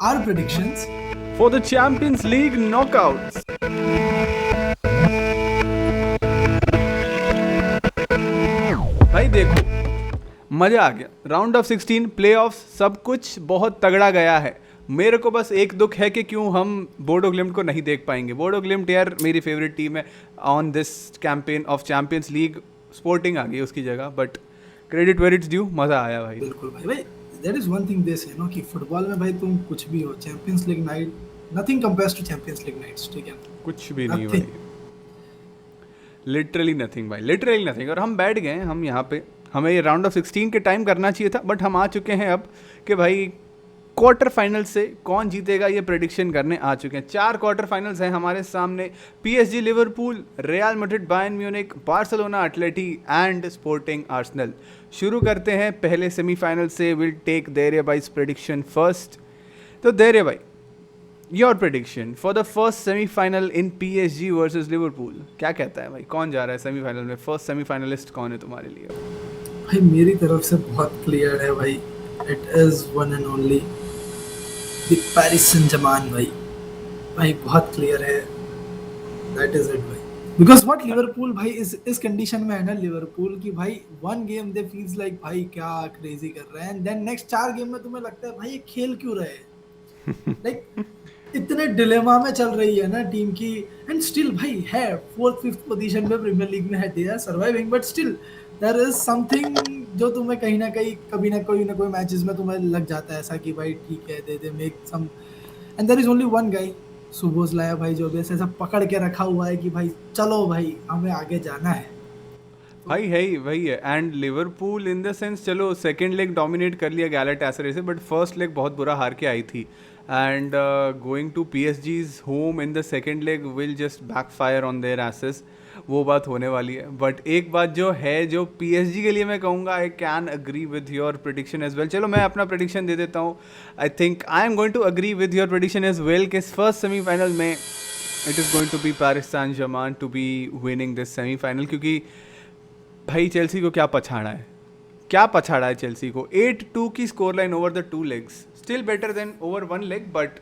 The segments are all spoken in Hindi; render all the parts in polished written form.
our predictions for the Champions League knockouts. भाई देखो, मजा आ गया. राउंड ऑफ 16 प्लेऑफ्स सब कुछ बहुत तगड़ा गया है. मेरे को बस एक दुख है कि क्यों हम बोडो ग्लिम्ट को नहीं देख पाएंगे. बोडो ग्लिम्ट यार मेरी फेवरेट टीम है on this campaign of Champions League. Sporting आ गई उसकी जगह, but credit where it's due. मजा आया भाई. बिल्कुल भाई that is one thing they say no कि फुटबॉल में भाई तुम कुछ भी हो, Champions League night nothing compares to Champions League nights. ठीक है, कुछ भी नहीं भाई, लिटरली नथिंग भाई, लिटरली नथिंग. और हम बैठ गए हम यहाँ पे. हमें ये राउंड ऑफ 16 के टाइम करना चाहिए था, बट हम आ चुके हैं अब कि भाई क्वार्टर फाइनल से कौन जीतेगा ये प्रेडिक्शन करने आ चुके हैं. 4 क्वार्टर फाइनल्स हैं हमारे सामने. PSG Liverpool, Real Madrid Bayern Munich, Barcelona Atleti and Sporting Arsenal. शुरू करते हैं पहले सेमीफाइनल से. विल टेक देरे भाई's प्रेडिक्शन फर्स्ट. तो देरे भाई, your prediction for the first semifinal in PSG versus Liverpool. क्या कहता है भाई, कौन जा रहा है सेमीफाइनल में? फर्स्ट सेमीफाइनलिस्ट कौन है तुम्हारे लिए? भाई मेरी तरफ से बहुत क्लियर है भाई. It is one and only the Paris Saint Germain. भाई बहुत क्लियर है. दैट इज इट भाई. बिकॉज व्हाट लिवरपूल भाई इस कंडीशन में है ना लिवरपूल की भाई. One game they feels like भाई क्या क्रेजी कर रहे हैं, एंड देन नेक्स्ट 4 गेम में तुम्हें लगता है भाई ये खेल क्यों रहे हैं. लाइक इतने डिलेमा में चल रही है ना टीम की, एंड स्टिल भाई है 4th 5th पोजीशन पे प्रीमियर लीग में है. They are surviving, but still there is something जो तुम्हें कहीं ना कहीं कभी ना कोई मैचेस में तुम्हें लग जाता है ऐसा कि भाई ठीक है they make some. And there is only one guy Szoboszlai भाई जो भी ऐसा पकड़ के रखा हुआ है कि भाई चलो भाई हमें आगे जाना है. भाई है ही वही है. And Liverpool in the sense, चलो सेकंड लेग डोमिनेट कर लिया गैलाटासराय से, बट फर्स्ट लेग बहुत बुरा हार के आई थी. एंड गोइंग टू पीएसजी's home in the second leg will just backfire on their asses. वो बात होने वाली है. बट एक बात जो है, जो पीएसजी के लिए मैं कहूँगा, I can agree with your prediction as well. चलो मैं अपना प्रेडिक्शन दे देता हूँ. I think I am going to agree with your prediction as well कि फर्स्ट सेमीफाइनल में it is going to be Paris Saint Germain to be winning this semifinal. क्योंकि भाई चेल्सी को क्या पछाड़ा है, क्या पछाड़ा है चेल्सी को. 8-2 की score line over the 2 legs. Still better than over 1 leg, but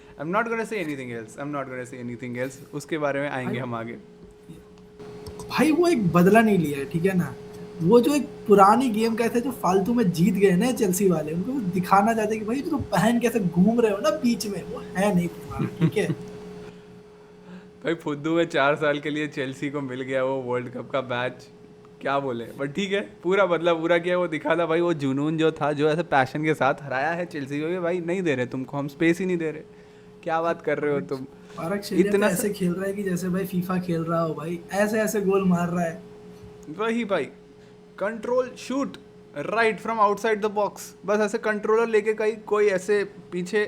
I am not gonna say anything else. I am not gonna say anything else. उसके बारे में आएंगे हम आगे. भाई वो एक बदला नहीं लिया है, ठीक है ना. वो जो एक पुरानी गेम का था जो फालतू में जीत गए ना चेल्सी वाले, उनको दिखाना चाहते हैं कि भाई तो पहन कैसे घूम रहे हो ना बीच में, वो है नहीं पुराना. ठीक है भाई फुद्दू में 4 साल के लिए चेल्सी को मिल गया वो वर्ल्ड कप का मैच. क्या बोले, बट ठीक है, पूरा बदला पूरा किया. वो दिखा था भाई, वो जुनून जो था, जो ऐसे पैशन के साथ हराया है चेल्सी को. भाई नहीं दे रहे तुमको, हम स्पेस ही नहीं दे रहे. क्या बात कर रहे हो तुम. इतना ऐसे खेल रहा है कि जैसे भाई फीफा खेल रहा हो भाई. ऐसे ऐसे गोल मार रहा है. वही भाई, control shoot right from outside the box. बस ऐसे कंट्रोलर लेके कहीं कोई ऐसे पीछे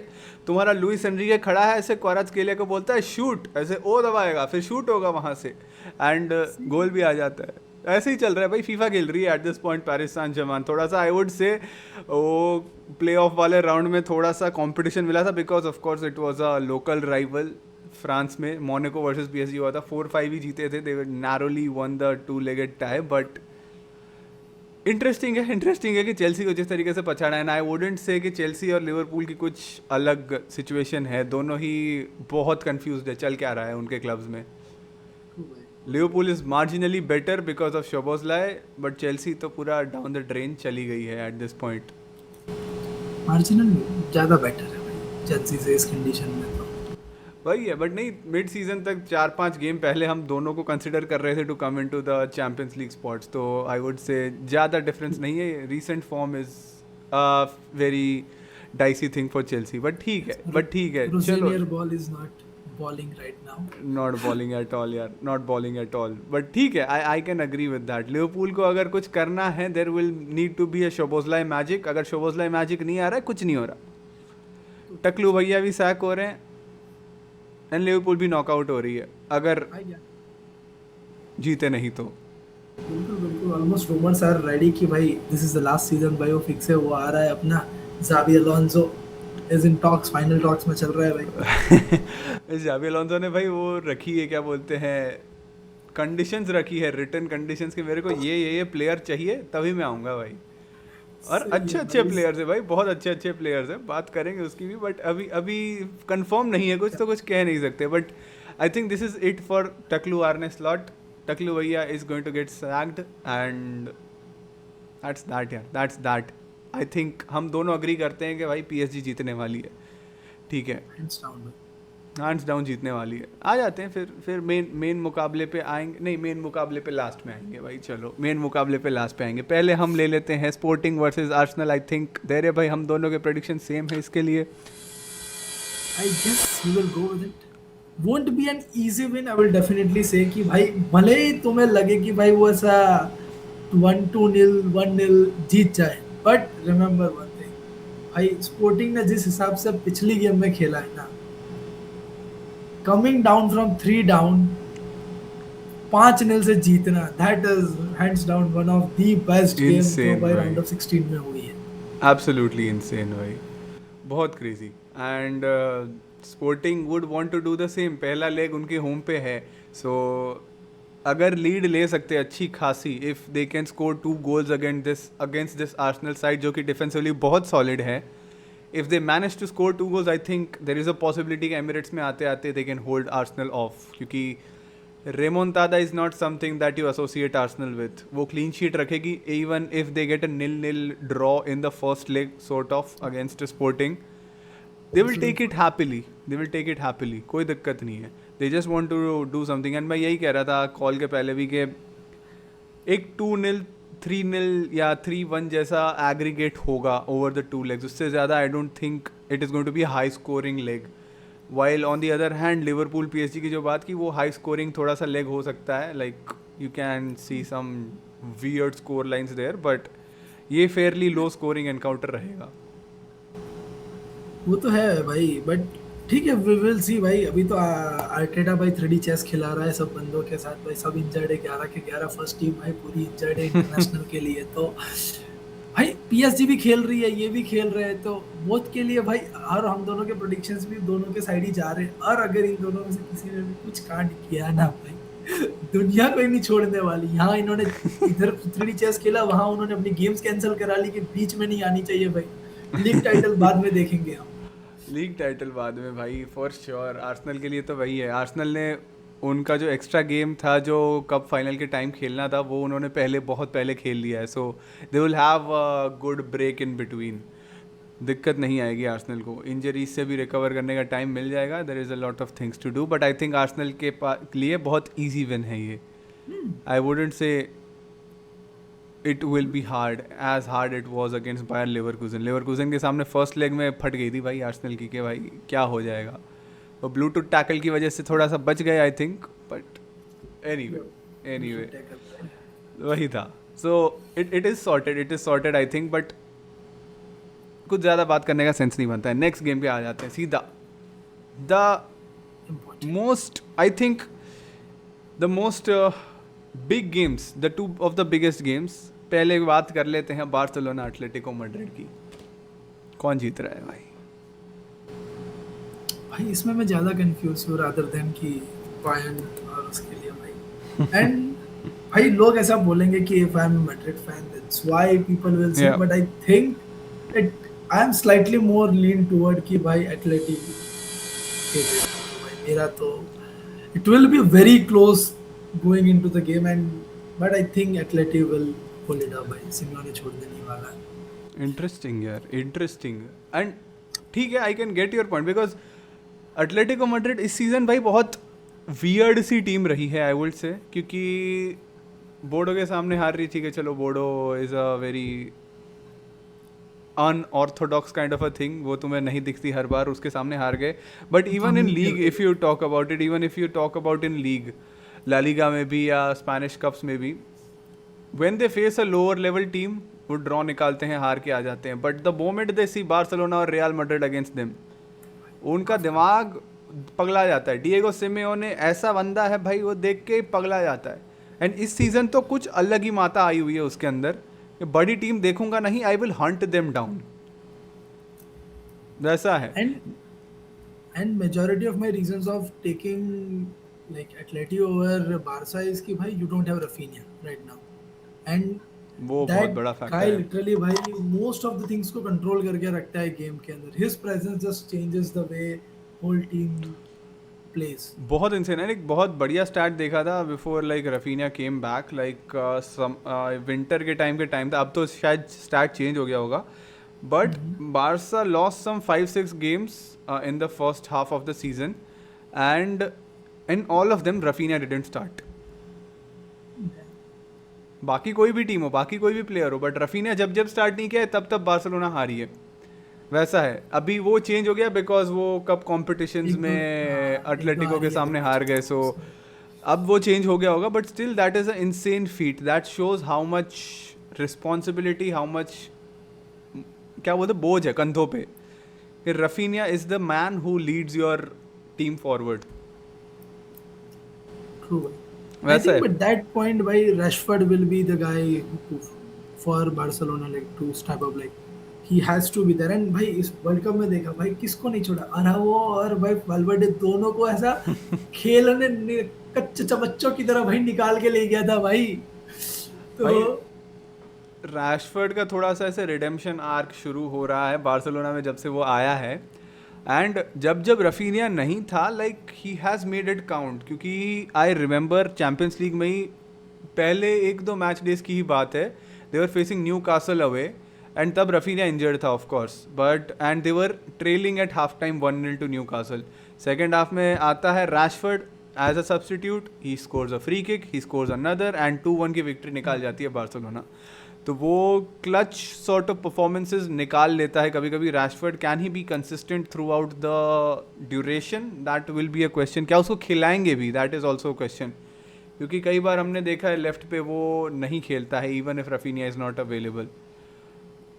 तुम्हारा लुइस एनरिके खड़ा है, ऐसे क्वारात्स्केलिया को बोलता है शूट, ऐसे ओ दबाएगा, फिर शूट होगा वहाँ से एंड गोल भी आ जाता है. ऐसे ही चल रहा है भाई. फीफा खेल रही है at this point Paris Saint Germain. थोड़ा सा आई वुड से वो प्ले ऑफ वाले राउंड में थोड़ा सा कंपटीशन मिला था, because of course it was a local rival. France में मोनाको वर्सेस पीएसजी हुआ था. 4-5 ही जीते थे. They narrowly won the 2-legged tie. But interesting है कि चेल्सी को जिस तरीके से पछाड़ा है. आई वुडेंट से कि चेल्सी और लिवरपूल की कुछ अलग सिचुएशन है. दोनों ही बहुत कंफ्यूज्ड है चल क्या रहा है उनके क्लब्स में. Liverpool is marginally better because of Szoboszlai, but Chelsea तो पूरा डाउन द ड्रेन चली गई है एट दिस पॉइंट. मार्जिनल ज़्यादा बेटर है भाई चेल्सी से इस कंडीशन में. तो वही है, बट नहीं, मिड सीजन तक 4-5 गेम पहले हम दोनों को कंसिडर कर रहे थे to come into the champions league spots. तो आई वुड से ज़्यादा डिफरेंस नहीं है. Recent form is a very dicey thing for Chelsea. But ठीक है चलो. Ball is not bowling right now. Not bowling at all यार, not bowling at all. But ठीक है, I can agree with that. Liverpool को अगर कुछ करना है, there will need to be a Szoboszlai magic. अगर शोबोसलाई मैजिक नहीं आ रहा है, कुछ नहीं हो रहा. टकलू भैया भी सैक हो रहे हैं एंड लिवरपूल भी नॉकआउट हो रही है अगर जीते नहीं तो. बिल्कुल ऑलमोस्ट रूमर्स आर रेडी कि भाई this is the last season भाई. वो फिक्स है, वो आ रहा है अपना. Xabi Alonso is in talks, final talks में चल रहा है भाई. ज़ाबी अलोंसो ने भाई वो रखी है, क्या बोलते हैं, कंडीशंस रखी है, रिटन कंडीशंस के. मेरे को ये प्लेयर चाहिए तभी मैं आऊँगा भाई. और सही अच्छे है अच्छे भाई। प्लेयर्स है भाई, बहुत अच्छे अच्छे प्लेयर्स हैं, बात करेंगे उसकी भी, बट अभी अभी कंफर्म नहीं है कुछ, तो कुछ कह नहीं सकते, but I think this is it for टकलू आर्ने स्लॉट. टकलू भैया is going to get sacked and that's that यार, दैट्स दैट. आई थिंक हम दोनों अग्री करते हैं कि भाई पीएसजी जीतने वाली है. ठीक है, हैंड्स डाउन भाई। हैंड्स डाउन जीतने वाली है. आ जाते हैं फिर मेन मुकाबले पे आएंगे, नहीं मेन मुकाबले पे लास्ट में आएंगे भाई. चलो मेन मुकाबले पे लास्ट पे आएंगे, पहले हम ले लेते हैं sporting versus Arsenal. I think देरे भाई हम दोनों के प्रेडिक्शन सेम है इसके लिए. I guess we will go with it. Won't be an easy win. I will definitely say कि भाई भले ही तुम्हें लगे कि भाई वो ऐसा 1-2-0 1-0 जीत जाए, बट रिमेम्बर वन थिंग भाई, स्पोर्टिंग ने जिस हिसाब से पिछली गेम में खेला है ना, कमिंग डाउन फ्रॉम 3 डाउन 5-0 से जीतना, that is hands down one of the best game जो इनसेन भाई भाई, राउंड ऑफ 16 में हुई है। एब्सोल्युटली इनसेन भाई, बहुत crazy. And sporting would want to do the same. पहला लेग उनके होम पे है, सो अगर लीड ले सकते अच्छी खासी, if they can score 2 goals against this Arsenal side जो कि डिफेंसिवली बहुत सॉलिड है. If they manage to score 2 goals, I think there is a possibility कि एमिरेट्स में आते आते they can hold Arsenal off, क्योंकि रेमोंटादा is not something that you associate Arsenal with. वो क्लीन शीट रखेगी even if they get a 0-0 draw in the first leg sort of against sporting. They will take it happily, they will take it happily, कोई दिक्कत नहीं है. They just want to do something. And मैं यही कह रहा था कॉल के पहले भी कि एक 2-0 3-0 या 3-1 जैसा एग्रीगेट होगा ओवर द 2 लेग्स. उससे ज़्यादा I don't think it is going to be high scoring leg. While on the other hand Liverpool PSG की जो बात की, वो हाई स्कोरिंग थोड़ा सा लेग हो सकता है. Like you can see some weird score lines there, but ये फेयरली लो स्कोरिंग एनकाउंटर रहेगा. वो तो है भाई, बट ठीक है, वी विल सी भाई. अभी तो आर्टेटा भाई 3D चेस खिला रहा है सब बंदों के साथ भाई, सब इंजर्ड है, 11 के 11 फर्स्ट टीम भाई पूरी इंजर्ड है इंटरनेशनल के लिए. तो भाई पीएसजी भी खेल रही है, ये भी खेल रहे हैं, तो बोथ के लिए भाई. और हम दोनों के प्रोडिक्शंस भी दोनों के साइड ही जा रहे हैं, और अगर इन दोनों में से किसी ने भी कुछ कांड किया ना भाई, दुनिया को ही नहीं छोड़ने वाली. यहाँ इन्होंने इधर 3D चेस खेला, वहां उन्होंने अपनी गेम्स कैंसिल करा ली कि बीच में नहीं आनी चाहिए भाई. लीग टाइटल बाद में देखेंगे हम. लीग टाइटल बाद में भाई, फॉर श्योर. आर्सेनल के लिए तो वही है. आर्सेनल ने उनका जो एक्स्ट्रा गेम था जो कप फाइनल के टाइम खेलना था, वो उन्होंने बहुत पहले खेल लिया है. So they will have a good break in between. दिक्कत नहीं आएगी आर्सेनल को. इंजरीज से भी रिकवर करने का टाइम मिल जाएगा. There is a lot of things to do, but I think Arsenal के लिए बहुत ईजी विन है ये. I wouldn't say it will be hard as hard it was against Bayer Leverkusen. Leverkusen के सामने फर्स्ट लेग में फट गई थी भाई आर्सेनल की, कि भाई क्या हो जाएगा. वो ब्लूटूथ टैकल की वजह से थोड़ा सा बच गए आई थिंक, बट एनीवे वही था. सो it is sorted I think, but कुछ ज़्यादा बात करने का सेंस नहीं बनता है. नेक्स्ट गेम पे आ जाते हैं सीधा. The most I think the most big games, the 2 of the biggest games. पहले बात कर लेते हैं बार्सिलोना एटलेटिको मैड्रिड की. कौन जीत रहा है भाई? भाई इसमें मैं ज्यादा कंफ्यूज हूँ रादर देन कि बायर्न और उसके लिए भाई. एंड भाई लोग ऐसा बोलेंगे कि if I am Madrid fan that's why people will say, Yeah. But I think it I am slightly more lean toward कि भाई एटलेटिको के लिए. तो भाई मेरा तो it will be very close going into the game, and but I think Atletico will pull it up भाई. सिमोने छोड़ देने वाला है. इंटरेस्टिंग यार, इंटरेस्टिंग. एंड ठीक है, I can get your point, because Atletico Madrid इस सीज़न भाई बहुत वियर्ड सी टीम रही है आई वुड से. क्योंकि बोर्डो के सामने हार रही थी, कि चलो बोर्डो is a very unorthodox kind of a thing, वो तुम्हें नहीं दिखती हर बार, उसके सामने हार गए. But even in league if you talk about it, even if you talk about in league, La Liga में भी या स्पेनिश कप्स में भी, when they face a lower level team, वो ड्रॉ निकालते हैं, हार के आ जाते हैं. But the moment they see Barcelona और रियल मैड्रिड अगेंस्ट देम, उनका दिमाग पगला जाता है. डिएगो सिमेओने ऐसा बंदा है भाई, वो देख के ही पगला जाता है. एंड इस सीज़न तो कुछ अलग ही माता आई हुई है उसके अंदर, कि बड़ी टीम देखूंगा नहीं, I will Hunt them down, वैसा है. And majority of my reasons of taking like Atleti over Barca is कि भाई you don't have Rafinha right now, and वो बहुत दैट बड़ा गाय फैक्टर है। लिटरली भाई मोस्ट ऑफ द थिंग्स को कंट्रोल करके रखता है गेम के अंदर. His presence just changes the way whole team plays. बहुत इंसेन है। एक बहुत बढ़िया स्टैट देखा था before like Raphinha came back, like some winter के टाइम था, अब तो शायद स्टैट चेंज हो गया होगा, but Barça lost some 5-6 games in the first half of the season, and in all of them Raphinha didn't start. बाकी कोई भी टीम हो, बाकी कोई भी प्लेयर हो, बट रफीनिया जब जब स्टार्ट नहीं किया है तब तब बार्सिलोना हारी है। वैसा है। अभी वो चेंज हो गया बिकॉज वो कप कॉम्पिटिशन्स एक दो, में हाँ, एक दो अटलेटिको के हारी है सामने दोनों हार गए, सो चैंपियंस. अब वो चेंज हो गया होगा, but still that is a insane feet that shows how much responsibility, how much, क्या बोलते, बोझ है कंधों पे, कि Raphinha is the man who Leeds your team forward. True. I वैसा think, है। but that point, why Rashford will be the guy who, for Barcelona, like to step up, like he has to be there. And भाई इस वर्ल्ड कप में देखा भाई किसको नहीं छोड़ा, अराओ और भाई वाल्वर्डे दोनों को ऐसा खेलने कच्चे चबच्चों की तरह भाई निकाल के ले गया था भाई. तो भाई रैशफर्ड का थोड़ा सा ऐसे रिडेम्पशन आर्क शुरू हो रहा है बार्सिलोना में जब से वो आया है, एंड जब जब रफीनिया नहीं था like he has made it count, क्योंकि आई रिमेंबर चैम्पियंस लीग में ही पहले 1-2 मैच डेज की ही बात है, they were facing Newcastle away, and तब रफीनिया इंजर्ड था of course, but and they were trailing at half time 1-0 to Newcastle. Second half में आता है Rashford as a substitute, he scores a free kick, he scores another, and 2-1 की विक्ट्री निकाल जाती है बार्सिलोना। तो वो क्लच सॉर्ट ऑफ परफॉर्मेंसेज निकाल लेता है कभी कभी Rashford. Can he be consistent through out the duration, that will be a question. क्या उसको खिलाएंगे भी, दैट इज़ ऑल्सो क्वेश्चन, क्योंकि कई बार हमने देखा है लेफ्ट पे वो नहीं खेलता है, even if Raphinha is not available.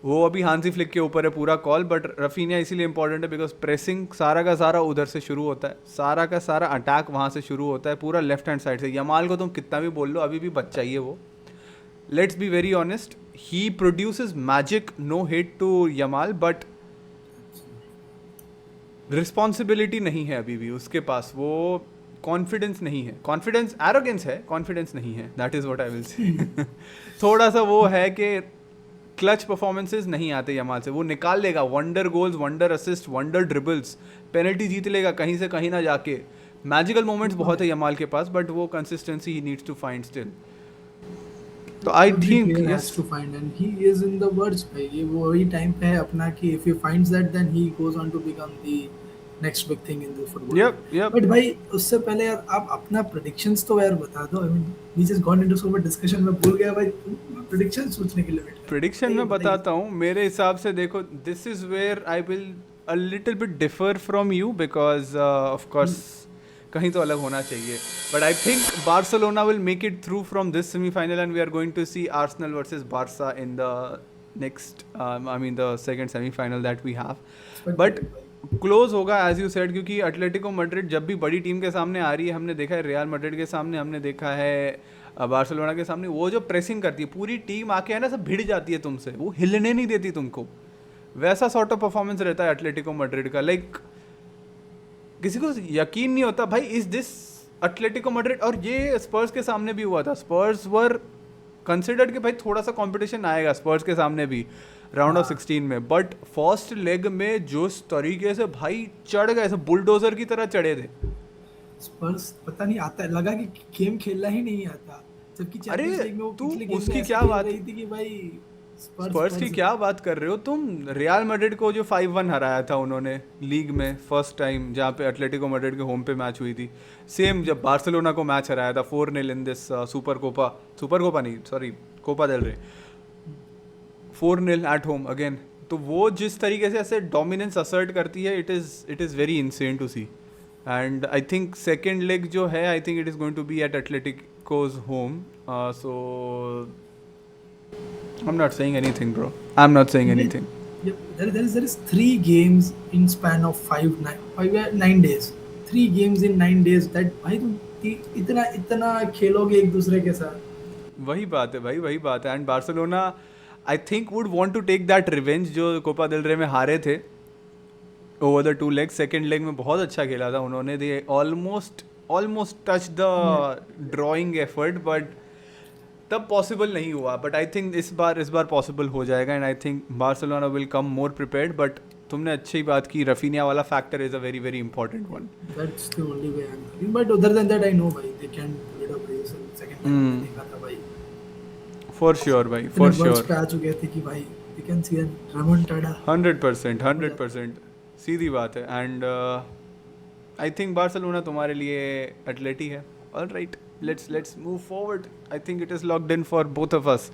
वो अभी हांसी फ्लिक के ऊपर है पूरा कॉल, बट रफीनिया इसीलिए इंपॉर्टेंट है बिकॉज प्रेसिंग सारा का सारा उधर से शुरू होता है, सारा का सारा अटैक वहाँ से शुरू होता है, पूरा लेफ्ट हैंड साइड से। यमाल को तुम कितना भी बोल लो, अभी भी बच्चा ही है वो, let's be very honest, he produces magic, no hate to Yamal, but responsibility नहीं है अभी भी उसके पास, वो कॉन्फिडेंस नहीं है, कॉन्फिडेंस एरोगेंस है, कॉन्फिडेंस नहीं है, that is what I will say. थोड़ा सा वो है कि क्लच परफॉर्मेंसेज नहीं आते यमाल से, वो निकाल लेगा wonder goals, wonder assist, wonder dribbles, penalty जीत लेगा कहीं से कहीं ना जाके, मैजिकल मोमेंट्स बहुत है यमाल के पास, बट वो कंसिस्टेंसी ही नीड्स टू फाइंड स्टिल। तो I every think player yes. has to find, and he is in the verge भाई. ये वो वही टाइम पे है अपना कि if he finds that, then he goes on to become the next big thing in the football. Yup yup. But भाई उससे पहले यार आप अपना predictions तो यार बता दो. I mean we just gone into so much discussion, मैं भूल गया भाई predictions सोचने के लिए वेट कर. प्रिडिक्शन बताइए में बताइए. बताता हूँ मेरे हिसाब से। देखो, this is where I will a little bit differ from you, because of course कहीं तो अलग होना चाहिए, but I think Barcelona will make it through from this semifinal, and we are going to see Arsenal versus Barça in the next, I mean the second semifinal that we have, but close होगा एज यू सेड, क्योंकि एटलेटिको मैड्रिड जब भी बड़ी टीम के सामने आ रही है, हमने देखा है रियल मैड्रिड के सामने, हमने देखा है बार्सिलोना के सामने, वो जो प्रेसिंग करती है पूरी टीम आके है ना, सब भिड़ जाती है तुमसे, वो हिलने नहीं देती तुमको, वैसा सॉर्ट ऑफ परफॉर्मेंस रहता है एटलेटिको मैड्रिड का। लाइक किसी को यकीन नहीं होता भाई इज दिस एटलेटिको मैड्रिड, और ये स्पर्स के सामने भी हुआ था, स्पर्स वर कंसिडर्ड कि भाई थोड़ा सा कंपटीशन आएगा स्पर्स के सामने भी राउंड ऑफ 16 में, बट फर्स्ट लेग में जो तरीके से भाई चढ़ गए, सब बुलडोजर की तरह चढ़े थे। स्पर्स पता नहीं आता, लगा कि गेम खेलना ही नहीं आता, जबकि अरे चैंपियंस लीग में वो तू पिछले गेम में उसकी ऐसा क्या खेल बात, रही थी कि भाई स्पर्स स्पर्स की स्पर्स. क्या बात कर रहे हो तुम? रियल मैड्रिड को जो 5-1 हराया था उन्होंने लीग में फर्स्ट टाइम, जहाँ पे एटलेटिको मैड्रिड के होम पे मैच हुई थी, सेम जब बार्सिलोना को मैच हराया था 4-0 इन दिस सुपर कोपा नहीं सॉरी कोपा देल रे, 4-0 एट होम अगेन। तो वो जिस तरीके से ऐसे डोमिनेंस असर्ट करती है, it is very insane to see, and I think second leg जो है, I think it is going to be at Atletico's home, so I'm not saying anything, bro. I'm not saying anything. Yep, there is 3 games in span of 9 days. 3 games in 9 days. That भाई तुम इतना इतना खेलोगे एक दूसरे के साथ. वही बात है भाई, वही बात है, and Barcelona I think would want to take that revenge जो कोपा देल रे में हारे थे over the 2 leg. Second leg में बहुत अच्छा खेला था उन्होंने, they almost touch the drawing effort, but तब पॉसिबल नहीं हुआ, बट आई थिंक इस बार पॉसिबल हो जाएगा, and I think Barcelona will come more prepared. But तुमने अच्छी बात की, रफीनिया वाला factor is a very very important one. That's the only way I'm thinking. But other than that, I know भाई they can pull it off. ये second time मैंने देखा था भाई. फॉर श्योर भाई, इतने फॉर वर्ड्स श्योर. पे आ चुके थे कि भाई we can see a remontada. 100%, सीधी बात है. एंड आई थिंक बार्सिलोना तुम्हारे लिए एटलेटी है. Alright, let's move forward. I think it is locked in for both of अस.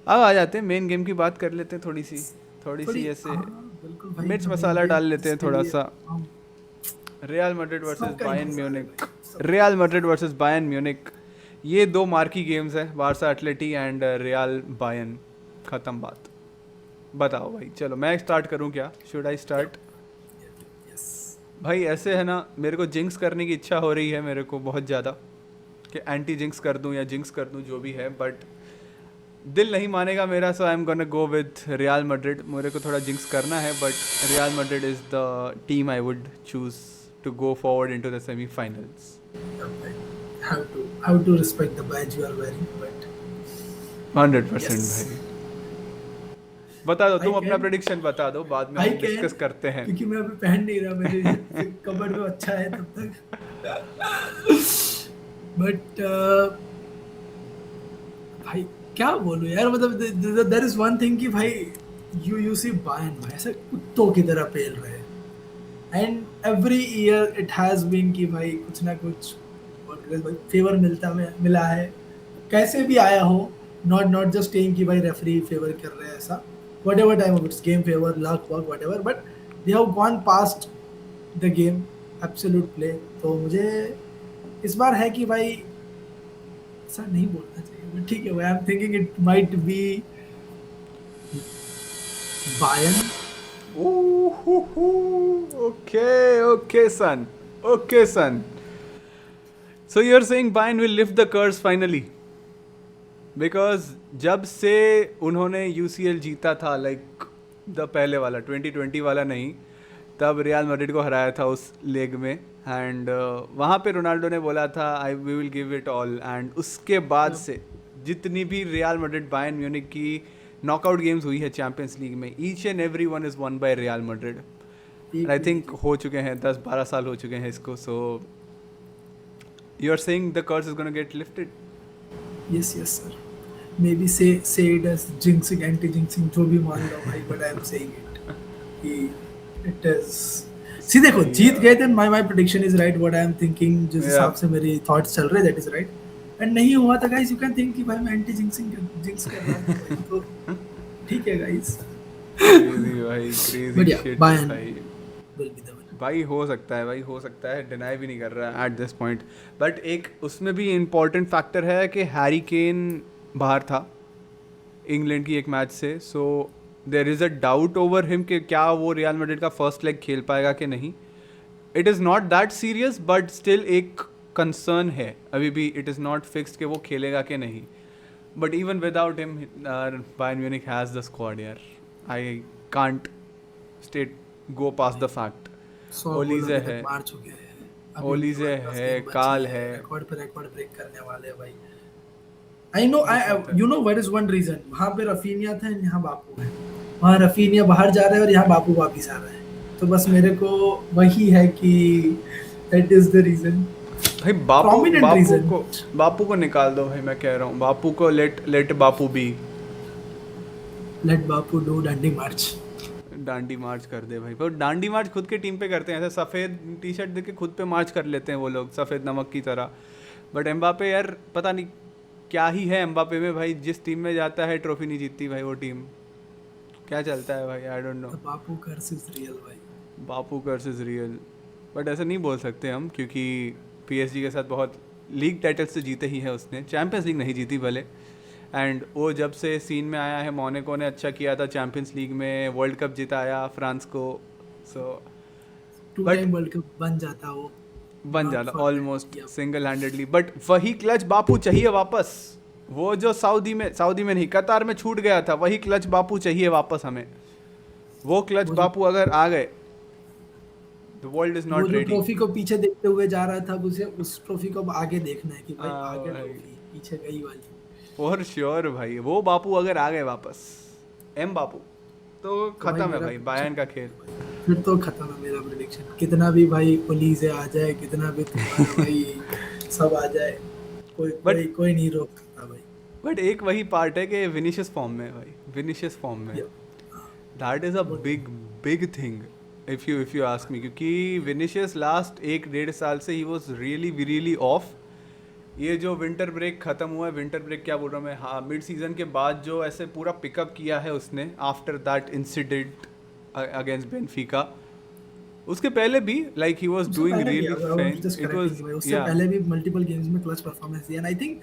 अब आ जाते हैं मेन गेम की बात कर लेते हैं. थोड़ी सी ऐसे बिल्कुल भाई. मिर्च मसाला डाल लेते हैं थोड़ा सा. हम रियल मैड्रिड वर्सेस सबका बायर्न इंतजार है म्यूनिक. भाई. Real Madrid versus Bayern Munich, ये दो मार्की गेम्स है. Barca Atleti and Real Bayern. ख़त्म बात. बताओ भाई, चलो मैं स्टार्ट करूं क्या? Should I start? Yes. भाई ऐसे है ना, मेरे को जिंक्स करने की इच्छा हो रही है मेरे को बहुत ज़्यादा, कि एंटी जिंक्स कर दूं या जिंक्स कर दूं, जो भी है, बट दिल नहीं मानेगा मेरा. So I am gonna go with Real Madrid. मेरे को थोड़ा जिंक्स करना है, but Real Madrid is the team I would choose to go forward into the semifinals. How to respect the badge you are wearing, but 100% yes. भाई. बता दो, तुम I अपना can- प्रेडिक्शन बता दो, बाद में I हम can, डिस्कस करते हैं. क्योंकि मैं अभी पहन नहीं रहा, मेरे कबर्ड में अच्छा है तब तक. बट भाई क्या बोलूं यार, मतलब देयर इज वन थिंग कि भाई यू सी बायर्न भाई ऐसे कुत्तों की तरह पेल रहे हैं. And every year it has been कि भाई कुछ ना कुछ भाई फेवर मिला है, कैसे भी आया हो. नॉट जस्ट स्टेइंग कि भाई रेफरी फेवर कर रहे हैं ऐसा. whatever time of it's game favor, luck, work, whatever, but they have gone past the game, absolute play. तो मुझे इस बार है कि भाई ऐसा नहीं बोलना चाहिए, but ठीक है भाई. I am thinking it might be Bayern. Okay, son. So you're saying Bayern will lift the curse finally? Because जब से उन्होंने UCL जीता था, लाइक द पहले वाला 2020 वाला नहीं, तब रियल मैड्रिड को हराया था उस लेग में, एंड वहाँ पे रोनाल्डो ने बोला था we will give it all. And उसके बाद से जितनी भी रियल मैड्रिड बायर्न म्यूनिक की नॉकआउट गेम्स हुई है चैंपियंस लीग में, each and every one is won by Real Madrid. I think हो चुके हैं 10-12 साल हो चुके हैं इसको. So you are saying the curse is gonna get lifted? yes sir, maybe say it as jinxing, anti jinxing, जो भी मान लो भाई, but I am saying it कि it is. See देखो, जीत गए थे, my prediction is right, what I am thinking, जिस हिसाब से मेरे thoughts चल रहे, that is right. And नहीं हुआ था guys, you can think कि भाई मैं anti jinx कर रहा हूँ, तो ठीक है guys. crazy But yeah, shit Bayern भाई. will be the winner. भाई हो सकता है, डिनाई भी नहीं कर रहा है एट दिस पॉइंट. बट एक उसमें भी इम्पॉर्टेंट फैक्टर है कि हैरी केन बाहर था इंग्लैंड की एक मैच से. So there is a doubt over him कि क्या वो रियल मैड्रिड का फर्स्ट लेग खेल पाएगा कि नहीं. It is not that serious, but still एक कंसर्न है अभी भी. इट इज़ नॉट फिक्स्ड कि वो खेलेगा कि नहीं. But even without him Bayern Munich has the squad यार. I can't state go past the fact. Olise है, मार चुके हैं. ओलीजे है, काल है. रिकॉर्ड पे रिकॉर्ड ब्रेक करने वाले हैं भाई. I know, you know what is one reason. वहाँ पे रफीनिया था, यहाँ बापू है. वहाँ रफीनिया बाहर जा रहा है और यहाँ बापू वापिस आ रहा है. तो बस मेरे को वही है कि that is the reason. भाई बापू को निकाल दो भाई. मैं कह रहा हूँ बापू को let Bapu be. Let Bapu do Dandi march. Dandi march कर दे भाई. पर डांडी मार्च खुद के टीम पे करते हैं, ऐसे सफ़ेद टी शर्ट देके खुद पे मार्च कर लेते हैं वो लोग, सफ़ेद नमक की तरह. बट एम्बापे यार पता नहीं क्या ही है एम्बापे में भाई. जिस टीम में जाता है ट्रॉफी नहीं जीतती भाई वो टीम. क्या चलता है भाई, I don't know. Bapu curse is real भाई. Bapu curse is real. But ऐसा नहीं बोल सकते हम, क्योंकि PSG के साथ बहुत लीग टाइटल्स तो जीते ही है उसने. चैम्पियंस लीग नहीं जीती भले. एंड वो जब से सीन में आया है, मोनाको ने अच्छा किया था चैम्पियंस लीग में, वर्ल्ड कप जिताया फ्रांस को. सो 2 टाइम वर्ल्ड कप बन जाता ऑलमोस्ट सिंगल हैंडेडली. बट वही क्लच बापू चाहिए वापस. वो जो सऊदी में नहीं, कतार में छूट गया था, वही क्लच बापू चाहिए वापस हमें. वो क्लच बापू अगर आ गए, the world is not ready. Trophy को पीछे देखते हुए जा रहा था, उसे उस ट्रॉफी को अब आगे देखना है कि भाई आगे ट्रॉफी पीछे गई वाली. फॉर श्योर भाई, वो बापू अगर आ गए वापस, एम बापू, तो तो भाई खत्म है मेरा भाई prediction बायर्न का खेल। फिर तो खत्म है मेरा प्रेडिक्शन। कितना भी भाई पुलिस आ जाए, कितना भी तुम्हारा भाई सब आ जाए, कोई बट कोई कोई नहीं रोक सकता भाई। एक वही पार्ट है कि विनिशियस फॉर्म में है भाई, विनिशियस फॉर्म में है। या, दैट इज़ अ वो big big thing, if you ask me, क्योंकि विनिशियस लास्ट एक डेढ़ साल से ही वॉज रियली ऑफ। ये जो विंटर ब्रेक ख़त्म हुआ है, विंटर ब्रेक क्या बोल रहा हूँ मैं, हाँ, मिड सीज़न के बाद जो ऐसे पूरा पिकअप किया है उसने after that incident against Benfica, उसके पहले भी लाइक ही वाज उससे डूइंग पहले भी really I was fine, just it correcting was कि भाई उससे या पहले भी मल्टीपल गेम्स में क्लच परफॉर्मेंस दिया। एंड आई थिंक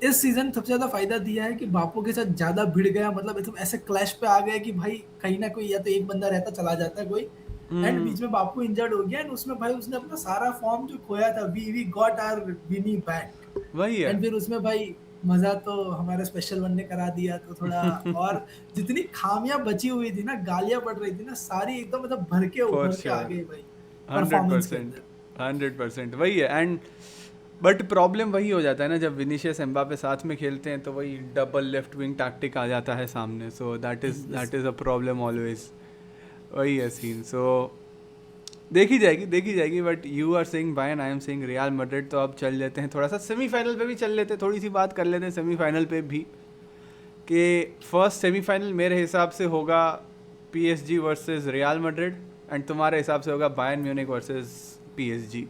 इस सीजन सबसे ज्यादा फायदा दिया है कि बापू के साथ ज्यादा भिड़ गया, मतलब एकदम ऐसे क्लैश पे आ गया कि भाई कहीं ना कोई या तो एक बंदा रहता चला जाता है कोई, एंड बीच में बापू इंजर्ड हो गया, एंड उसमें भाई उसने अपना सारा फॉर्म जो खोया था, we got our Vini back. वही है। एंड फिर उसमें भाई मजा तो हमारे स्पेशल वन ने करा दिया तो थोड़ा। और जितनी खामियां बची हुई थी ना, गालियां पड़ रही थी ना, सारी एकदम मतलब भर के फॉर उभर के आ श्योर, गई भाई हंड्रेड परफॉर्मेंस के परसेंट अंदर। 100% वही है। एंड बट प्रॉब्लम वही हो जाता है ना, जब विनीशियस एम्बापे साथ में खेलते हैं तो वही डबल लेफ्ट विंग टैक्टिक आ जाता है सामने, so Yes. That is a problem always. वही है सीन। सो देखी जाएगी। But you are saying Bayern, I am saying Real Madrid. तो अब चल लेते हैं थोड़ा सा सेमीफाइनल पे भी चल लेते हैं, थोड़ी सी बात कर लेते हैं सेमीफाइनल पे भी, कि फर्स्ट सेमीफाइनल मेरे हिसाब से होगा PSG versus real Madrid, and तुम्हारे हिसाब से होगा बायर्न म्यूनिख वर्सेस पीएसजी।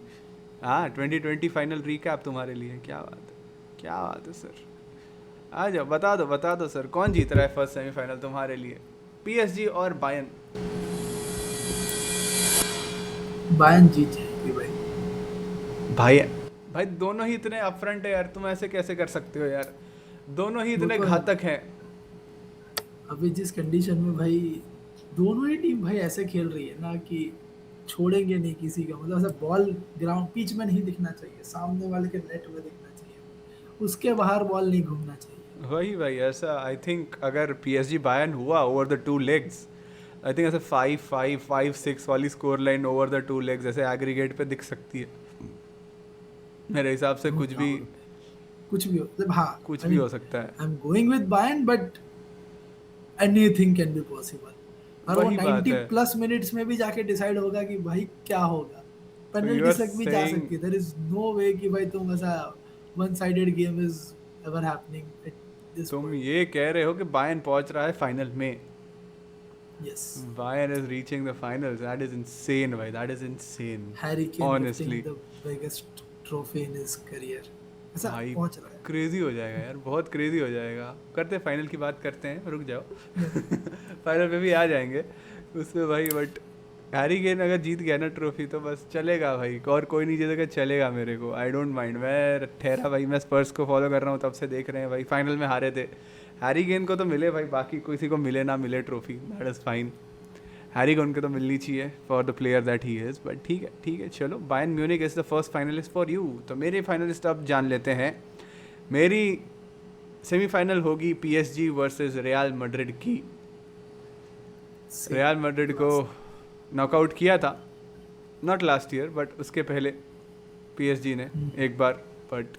हाँ, 2020 फाइनल रीकैप तुम्हारे लिए। क्या बात है सर, आ जाओ, बता दो सर, कौन जीत रहा है फर्स्ट सेमीफाइनल तुम्हारे लिए, पीएसजी और बायर्न? बायर्न जीत जाएगी भाई। भाई भाई दोनों ही इतने अपफ्रंट है यार, तुम ऐसे कैसे कर सकते हो यार, दोनों ही वो इतने तो है। घातक हैं। अभी जिस कंडीशन में भाई दोनों ही टीम भाई ऐसे खेल रही है ना कि छोड़ेंगे नहीं किसी का, मतलब ऐसा बॉल ग्राउंड पिच में नहीं दिखना चाहिए, सामने वाले के नेट में दिखना चाहिए, उसके बाहर बॉल नहीं घूमना चाहिए। वही भाई, ऐसा आई थिंक अगर पीएसजी बायर्न हुआ over the two legs, I think ऐसे 5-5 5-6 वाली score line over the two legs ऐसे एग्रीगेट पे दिख सकती है मेरे हिसाब से। नो कुछ भी डाउट, कुछ भी हो, मतलब हाँ, कुछ आई भी मीन हो सकता है। आई am going with Bayern, but anything can be possible. और वो वही बात 90 है। प्लस मिनट्स में भी जाके डिसाइड होगा कि भाई क्या होगा। यू पेनल्टी आर तक भी जा सेइंग, सकती है, देयर इज नो वे कि भाई तुम ऐसा one sided game is ever happening at this तुम पॉइंट। ये कह रहे हो कि बायर्न पहुंच रहा है फाइनल में? Yes, Bayern is reaching the finals, that is insane भाई, that is insane Harry Kane lifting honestly. The biggest trophy in his career, ऐसा भाई पहुंच रहा है। क्रेजी हो जाएगा यार, बहुत क्रेजी हो जाएगा। करते हैं फाइनल की बात करते हैं, रुक जाओ Yeah. फाइनल पे भी आ जाएंगे उसमें भाई। बट हैरी केन अगर जीत गया ना ट्रॉफी तो बस चलेगा भाई, और कोई नहीं जीतेगा चलेगा मेरे को, आई डोंट माइंड। मैं ठहरा भाई, मैं स्पर्स को फॉलो कर रहा हूँ तब से, देख रहे हैं भाई फाइनल में हारे थे। हैरी केन को तो मिले भाई, बाकी किसी को मिले ना मिले trophy, that is fine. Harry Kane को तो मिलनी चाहिए for the player that he is. But ठीक है चलो, Bayern Munich is the first finalist for you. तो मेरे फाइनलिस्ट अब जान लेते हैं। मेरी सेमीफाइनल होगी पीएसजी वर्सेस रियल मैड्रिड की। रियल मैड्रिड को नॉकआउट किया था, नॉट लास्ट ईयर बट उसके पहले पीएसजी ने एक बार, बट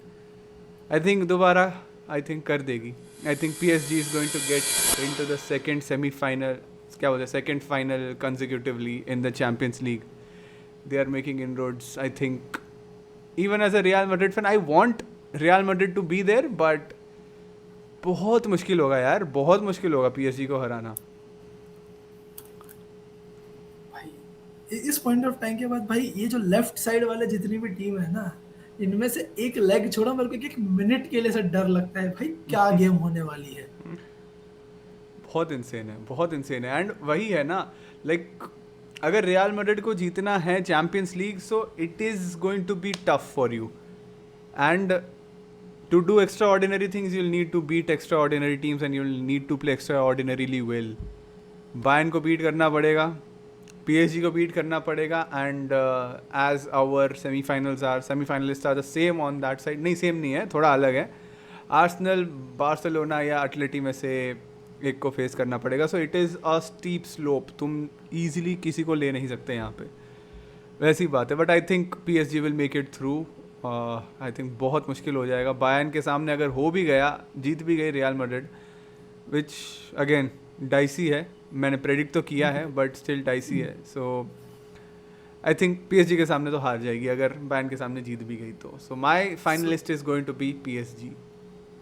आई थिंक दोबारा आई थिंक कर देगी। I think PSG is going to get into the second semifinal, क्या बोलते हैं, second final consecutively in the champions league. They are making inroads, I think even as a Real Madrid fan I want Real Madrid to be there, but बहुत मुश्किल होगा यार, बहुत मुश्किल होगा पीएसजी को हराना। भाई इस पॉइंट ऑफ टाइम के बाद भाई ये जो लेफ्ट साइड वाले जितनी भी टीम है ना, इनमें से एक लेग छोड़ो, मेरे को एक मिनट के लिए से डर लगता है भाई क्या गेम होने वाली है। बहुत इंसेन है, बहुत इंसेन है। एंड वही है ना, लाइक अगर रियल मैड्रिड को जीतना है champions league, so it is going to be tough for you, and to do extraordinary things you'll need to beat extraordinary teams and you'll need to play extraordinarily well. Bayern को बीट करना पड़ेगा, पीएसजी को बीट करना पड़ेगा, and as our semifinalist are the same on that side, नहीं सेम नहीं है, थोड़ा अलग है। आर्सेनल, बार्सिलोना या एटलेटी में से एक को फेस करना पड़ेगा। सो it is a steep slope, तुम ईजिली किसी को ले नहीं सकते यहाँ पे, वैसी बात है। But I think PSG will make it through. I think बहुत मुश्किल हो जाएगा बायर्न के सामने। अगर हो भी गया, जीत भी गई real Madrid, which again dicey है, मैंने प्रेडिक्ट तो किया है बट स्टिल डाइसी है। सो आई थिंक पीएसजी के सामने तो हार जाएगी, अगर बायर्न के सामने जीत भी गई तो। So my So, finalist is going to be PSG.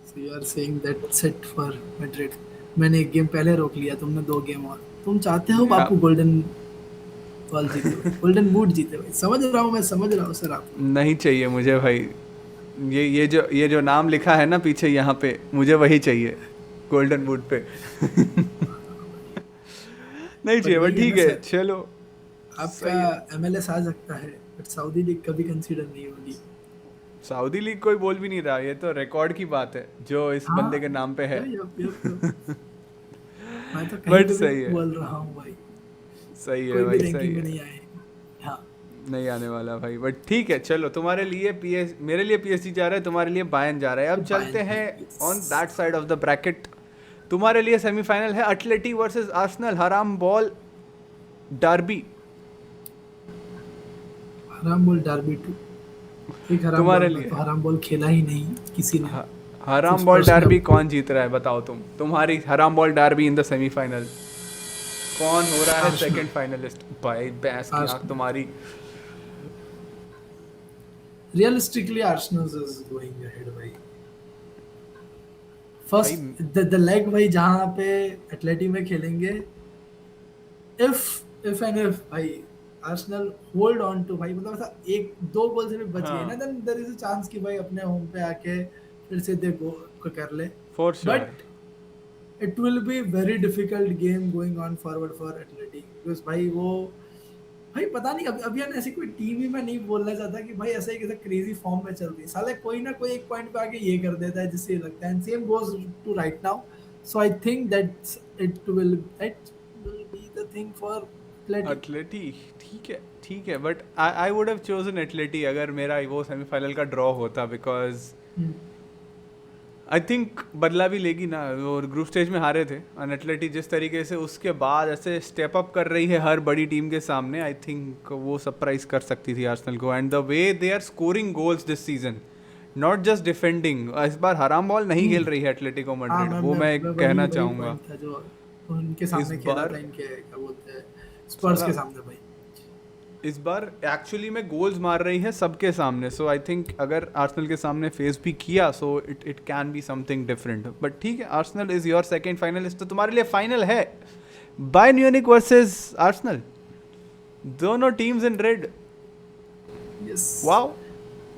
so you are saying that set for Madrid. मैंने एक गेम पहले रोक लिया, तुमने 2 गेम और। तुम चाहते हो बापू गोल्डन बॉल जीते, गोल्डन बूट जीते भाई। समझ रहा हूँ, मैं समझ रहा हूँ सर आप। नहीं चाहिए मुझे भाई, ये जो नाम लिखा है ना पीछे यहाँ पे, मुझे वही चाहिए गोल्डन बूट पे। नहीं पर चाहिए, बट वही है ठीक ना है सर, चलो। आपका सही है। MLS आ सकता है बट सऊदी लीग कभी कंसीडर नहीं होगी। सऊदी लीग कोई बोल भी नहीं रहा, ये तो रिकॉर्ड की बात है जो इस हाँ, बंदे के नाम पे है। Yup yup yup. मैं तो कहीं बट पे भी सही है, बोल रहा हूँ भाई, सही है कोई भी भाई, सही रैंकिंग में है। नहीं आए। हाँ, नहीं आने वाला भाई, बट ठीक है चलो। तुम्हारे लिए मेरे लिए पीएसजी जा रहा है, तुम्हारे लिए बायर्न जा रहा है। अब चलते बायर्न, हैं on yes. That side of the bracket. तुम्हारे लिए सेमीफाइनल है अटलेटी वर्सेस आर्सेनल, हराम बॉल डार्बी। हराम बॉल डार्बी 2। एक हराम बॉल तुम्हारे में लिए तो हराम बॉल खेला ही नहीं किसी ने, ह- सिर्फ हराम बॉल स्पर्स ने डार्बी अपने। कौन जीत रहा है बताओ तुम। तुम्हारी हराम ball Derby in the semifinal, कौन हो रहा है आर्सेनल, सेकंड फाइनलिस्ट? भाई भैंस की आंख आर्सेनल। तुम्हारी। Realistically Arsenal is going ahead भाई। भाई फर्स्ट द लेग भाई जहाँ पे एटलेटी में खेलेंगे, इफ एंड इफ भाई आर्सेनल होल्ड ऑन टू भाई, मतलब ऐसा 1-2 गोल से भी बच गए ना, हाँ, then there is a chance कि भाई अपने होम पे आके फिर से दे गो को कर ले। For sure. But it will be very difficult game going on forward for Atlético, because भाई वो, भाई पता नहीं अभी यार ऐसी कोई टीम ही मैं नहीं बोलना चाहता कि भाई ऐसा ही कैसा क्रेजी फॉर्म में चल रही है, साले कोई ना कोई एक पॉइंट पे आके ये कर देता है जिससे ये लगता है, and same goes to right now. So I think that it will be the thing for Athletic. Atleti ठीक है, ठीक है, but I would have chosen Atleti अगर मेरा वो सेमीफाइनल का ड्रॉ होता, बिकॉज आई थिंक बदला भी लेगी ना। वो ग्रुप स्टेज में हारे थे और एटलेटी जिस तरीके से उसके बाद ऐसे स्टेप अप कर रही है हर बड़ी टीम के सामने, आई थिंक वो सरप्राइज कर सकती थी आर्सेनल को। And the way they are scoring goals this season, not just defending. इस बार हराम बॉल नहीं खेल रही है एटलेटिको हाँ, मैड्रिड, मैं वो मैं मैं मैं वही कहना वही चाहूँगा। पॉइंट था जो उनके इस सामने खेला बार था, इनके क्या बोलते हैं, स्पर्स साला के सामने भाई। इस बार एक्चुअली में गोल्स मार रही है सबके सामने। सो आई थिंक अगर आर्सेनल के सामने फेस भी किया, so it can be something different. But ठीक है, Arsenal is your second finalist, तो तुम्हारे लिए फाइनल है बायर्न म्यूनिख वर्सेस आर्सेनल, दोनों teams in red. Yes, wow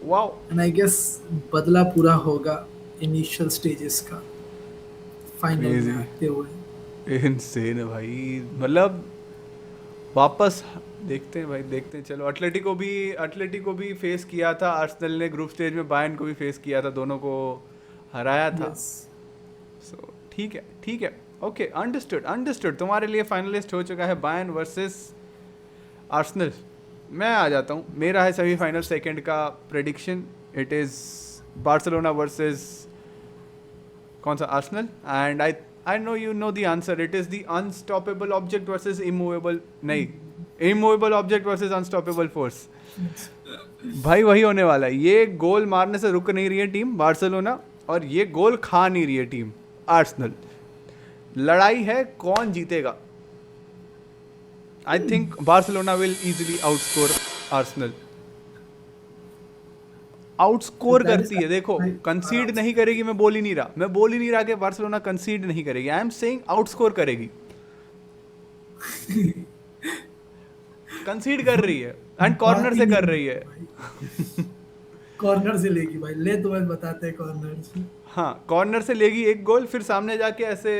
wow. And I guess बदला पूरा होगा इनिशियल स्टेजेस का फाइनल में क्रेजी, आते हुए। इनसेन है भाई, मतलब वापस देखते हैं भाई, देखते हैं। चलो अटलेटिको भी फेस किया था आर्सेनल ने ग्रुप स्टेज में, बायर्न को भी फेस किया था, दोनों को हराया था। यस, सो ठीक है, ठीक है, ओके, अंडरस्टूड अंडरस्टूड। तुम्हारे लिए फाइनलिस्ट हो चुका है बायर्न वर्सेस आर्सेनल। मैं आ जाता हूँ, मेरा है सेमीफाइनल सेकंड का prediction. It is Barcelona versus कौन सा, Arsenal. And I know you know the answer, it is the unstoppable object versus immovable, नहीं, immovable object versus unstoppable force. भाई वही होने वाला है, ये गोल मारने से रुक नहीं रही है टीम बार्सिलोना, और ये गोल खा नहीं रही है टीम आर्सेनल। लड़ाई है कौन जीतेगा। आई think Barcelona will easily outscore Arsenal. Outscore that is करती है, देखो कंसीड नहीं करेगी, मैं बोल ही नहीं रहा, मैं बोल ही नहीं रहा कि बार्सिलोना कंसीड नहीं करेगी, आई एम सेइंग आउटस्कोर करेगी। कंसीड कर रही है एंड कॉर्नर बात ही से नहीं कर रही है। भाई, कॉर्नर से लेगी भाई, ले तुम्हें बताते हैं कॉर्नर से। हाँ, कॉर्नर से लेगी एक गोल, फिर सामने जाके ऐसे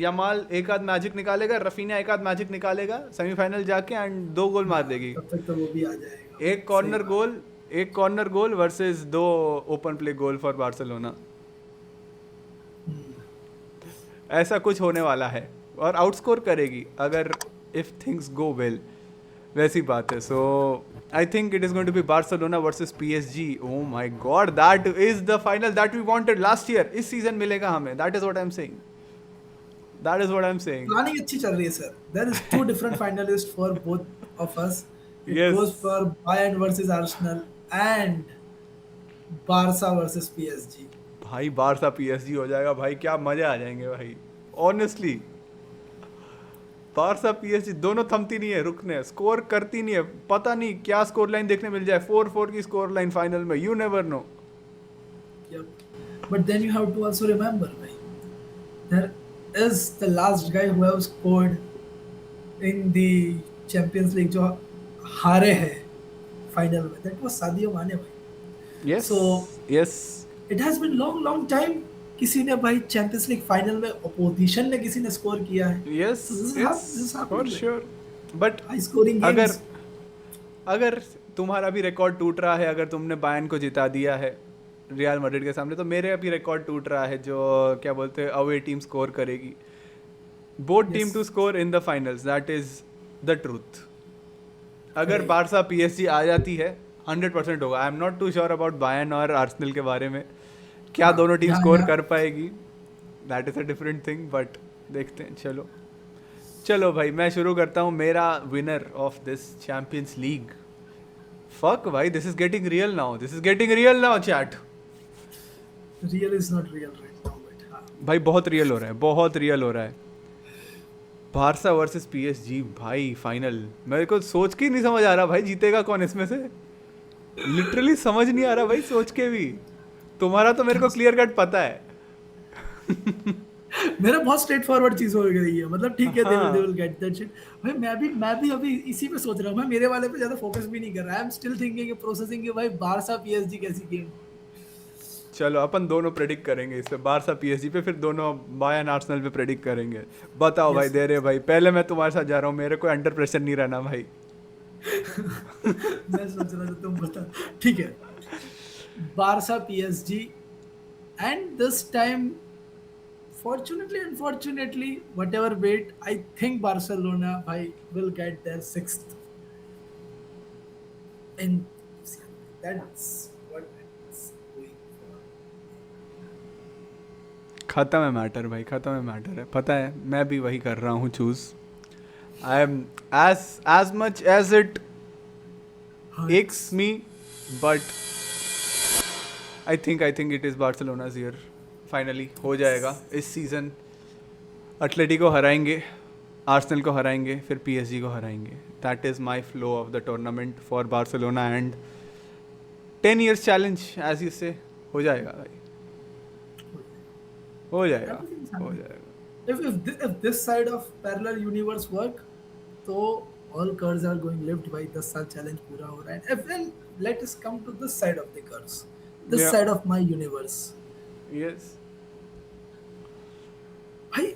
यमाल एक आध मैजिक निकालेगा, रफीना एक आध मैजिक निकालेगा सेमीफाइनल जाके, एंड 2 गोल मार देगी। तब तक तो वो भी आ जाएगा। एक सही कॉर्नर बात। गोल, एक corner goal versus 2 open play goal for Barcelona. ऐसा कुछ होने वाला है और आउटस्कोर करेगी अगर इफ थिंग्स गो वेल, वैसी बात है। So I think it is going to be Barcelona versus PSG. Oh my God, that is the final that we wanted last year. इस सीजन मिलेगा हमें, that is what I am saying, that is what I am saying. Planning अच्छी चल रही है sir. There is 2 different finalist for both of us. It yes, goes for Bayern versus Arsenal and Barca versus PSG. भाई बारसा पीएसजी हो जाएगा भाई, क्या मजे आ जाएंगे भाई, ऑनेस्टली। बारसा पीएसजी दोनों थमती नहीं है, रुकने स्कोर करती नहीं है, पता नहीं क्या स्कोर लाइन देखने मिल जाए, 4-4 की स्कोर लाइन फाइनल में, you never know. Yep. But then you have to also remember, भाई, there is the last guy who have scored in the Champions League जो हारे हैं फाइनल में, that was सादियो माने भाई। Yes, So yes, it has been long time किसी ने भाई चैंपियंस लीग फाइनल में अपोजिशन ने किसी ने स्कोर किया है। Yes, So yes, this is for happening, sure. But high scoring अगर games। अगर तुम्हारा भी रिकॉर्ड टूट रहा है, अगर तुमने बायर्न को जिता दिया है रियल मैड्रिड के सामने, तो मेरे अभी रिकॉर्ड टूट रहा है, जो क्या बोलते हैं अवे टीम स्कोर करेगी, both team Yes, to score in the finals, that is the truth. अगर correct। बारसा पीएसजी आ जाती है 100% होगा। I am not too sure about Bayern और आर्सेनल के बारे में, क्या हाँ, दोनों टीम यहाँ स्कोर यहाँ कर पाएगी, that is a different thing, but देखते हैं। चलो चलो भाई, मैं शुरू करता हूँ मेरा winner of this Champions League. Fuck भाई, this is getting real now, this is getting real now chat. real is not real right now, but हाँ। भाई बहुत रियल हो रहा है, बहुत रियल हो रहा है। बारसा वर्सेस पीएसजी भाई फाइनल, मेरे को सोच के ही नहीं समझ आ रहा भाई जीतेगा कौन इसमें से, लिटरली समझ नहीं आ रहा भाई सोच के भी। तुम्हारा तो मेरे को क्लियर कट पता है। मेरा बहुत स्ट्रेट फॉरवर्ड चीज हो गई है, मतलब ठीक है, हाँ, they will get that shit. भाई मैं भी अभी इसी पे सोच रहा हूँ, मैं मेरे वाले पे ज्यादा फोकस भी नहीं कर रहा, I am still thinking processing कि भाई बारसा पीएसजी कैसी गेम। चलो अपन दोनों प्रेडिक्ट करेंगे इस पे, बारसा पीएसजी पे, फिर दोनों बायर्न आर्सेनल पे प्रेडिक्ट करेंगे। बताओ भाई, यस, दे रहे भाई, पहले मैं तुम्हारे साथ जा रहा हूँ, मेरे को अंडर प्रेशर नहीं रहना भाई। मैं सोच रहा था तुम बता। ठीक है, Barça PSG, and this time fortunately unfortunately whatever wait, I think Barcelona भाई will get their sixth in, that's what it's going for। खत्म है मैटर भाई, खत्म है मैटर है, पता है मैं भी वही कर रहा हूँ choose. I am as much as it हाँ, excuse me, but I think it is Barcelona's year. Finally हो जाएगा इस सीज़न, एटलेटिको हराएंगे, आर्सेनल को हराएंगे, फिर पीएसजी को हराएंगे। That is my flow of the tournament for Barcelona, and 10 years challenge as you say हो जाएगा भाई, हो जाएगा, everything's हो happening। जाएगा। if this side of parallel universe work, तो all curves are going left भाई, 10 साल चैलेंज पूरा हो रहा है। then let us come to this side of the curves, this Yeah. side of my universe। Yes, भाई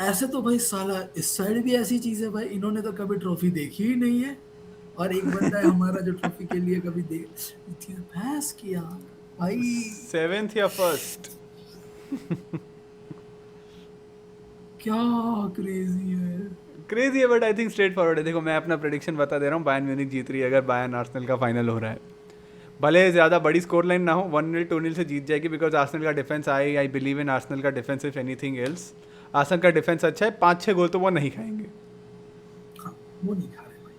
ऐसे तो भाई साला इस साइड भी ऐसी चीज है भाई, इन्होंने तो कभी ट्रॉफी देखी ही नहीं है, और एक बंदा है हमारा जो ट्रॉफी के लिए कभी भैंस किया भाई। 7th या फर्स्ट। क्या क्रेजी है। क्रेजी है, but I think straight forward है। देखो मैं अपना प्रेडिक्शन बता दे रहा हूँ, बायर्न म्यूनिख जीत रही है अगर बायर्न आर्सेनल का फाइनल हो रहा है, भले ज़्यादा बड़ी स्कोर लाइन ना हो, 1-0 2-0 से जीत जाएगी, बिकॉज आर्सेनल का defence, I believe in Arsenal का defence if anything else. Arsenal का डिफेंस अच्छा है, 5-6 गोल तो वो नहीं खाएंगे। हाँ, वो नहीं खा रहे भाई,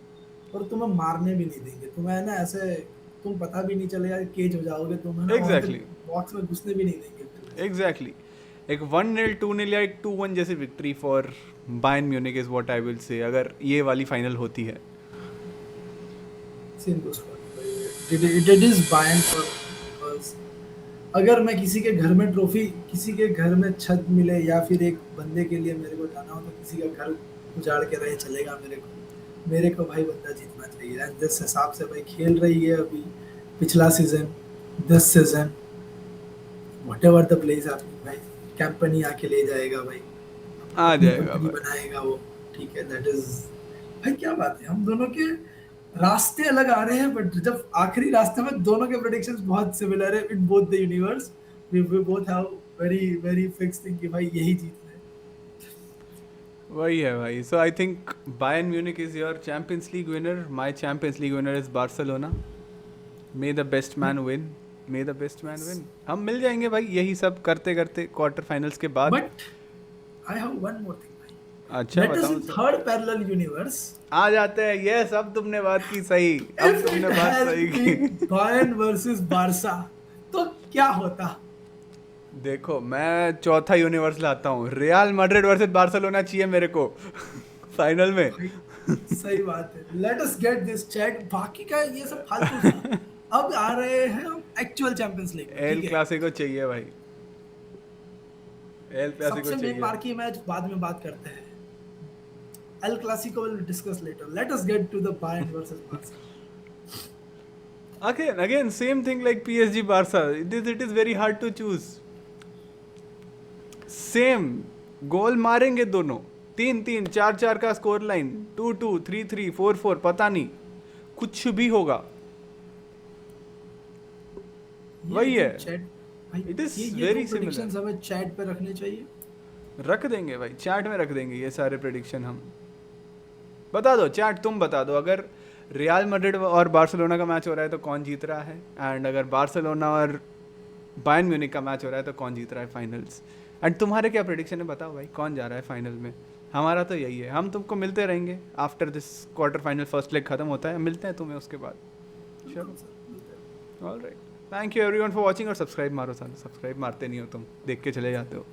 और तुम्हें मारने भी नहीं देंगे, तुम्हें ना ऐसे तुम पता भी नहीं चलेगा, केज हो जाओगे तुम, है ना, Exactly. बॉक्स में घुसने भी नहीं देंगे। एग्जैक्टली, एक 1-0 2-0 या एक 2-1 जैसी victory for Bayern Munich is what I will say, अगर ये वाली फाइनल होती है। Same goes for me. It is Bayern for us। अगर मैं किसी के घर में ट्रॉफी, किसी के घर में छत मिले, या फिर एक बंदे के लिए मेरे को जाना हो तो किसी का घर उजाड़ के रहे चलेगा, मेरे को भाई बंदा जीतना चाहिए। एंड जिस हिसाब से भाई खेल रही है अभी, पिछला season, this season, whatever the place happening भाई, कंपनी आके ले जाएगा भाई, आ अपनी जाएगा कंपनी भाई। बनाएगा वो, ठीक है। दैट इज भाई क्या बात है, हम दोनों के रास्ते अलग आ रहे हैं, बट जब आखिरी रास्ते में दोनों के प्रेडिक्शंस बहुत सिमिलर है in both the universe, we both have very very fix thing कि भाई यही जीतना है। वही है भाई। So I think Bayern Munich is your Champions League winner, my Champions League winner is Barcelona. May the best man win, may the best man win. हम मिल जाएंगे भाई यही सब करते करते क्वार्टर फाइनल्स के बाद। But I have one more thing भाई, अच्छा दैट इज बताओ in sir. Third parallel universe. आ जाते हैं, यस, अब तुमने बात की सही, अब If तुमने it बात has सही की। been Bayern versus Barca, क्या होता? देखो मैं चौथा यूनिवर्स लाता हूँ, रियल मैड्रिड वर्सेस बार्सिलोना चाहिए मेरे को फाइनल में। भाई सही बात है, late us get this chat, बाकी का ये सब फालतू था। अब आ रहे हैं हम एक्चुअल चैंपियंस लीग में, एल ठीक है। क्लासिको चाहिए भाई, एल क्लासिको सबसे मेन चाहिए। मार्की मैच बाद में बात करते हैं, El Clasico will discuss later, let us get to the Bayern versus Barça. Again, same thing like PSG Barca. It is very hard to choose. Same गोल मारेंगे दोनों, 3-3 4-4 का स्कोर लाइन, 2-2 3-3 4-4, पता नहीं कुछ भी होगा। वही है, चैट भाई, इट इज ये वेरी जो सिमिलर। प्रेडिक्शंस हमें चैट पे रखने चाहिए। रख देंगे भाई, चैट में रख देंगे ये सारे प्रेडिक्शन हम। बता दो चैट, तुम बता दो अगर रियल मैड्रिड और बार्सिलोना का मैच हो रहा है तो कौन जीत रहा है, एंड अगर बार्सिलोना और बायर्न म्यूनिख का मैच हो रहा है तो कौन जीत रहा है फाइनल्स। एंड तुम्हारे क्या प्रेडिक्शन है बताओ भाई, कौन जा रहा है फाइनल में। हमारा तो यही है, हम तुमको मिलते रहेंगे after this quarter final, first leg खत्म होता है, मिलते हैं तुम्हें उसके बाद। चलो alright, thank you everyone for watching, और सब्सक्राइब मारो, सब्सक्राइब मारते नहीं हो तुम, देख के चले जाते हो।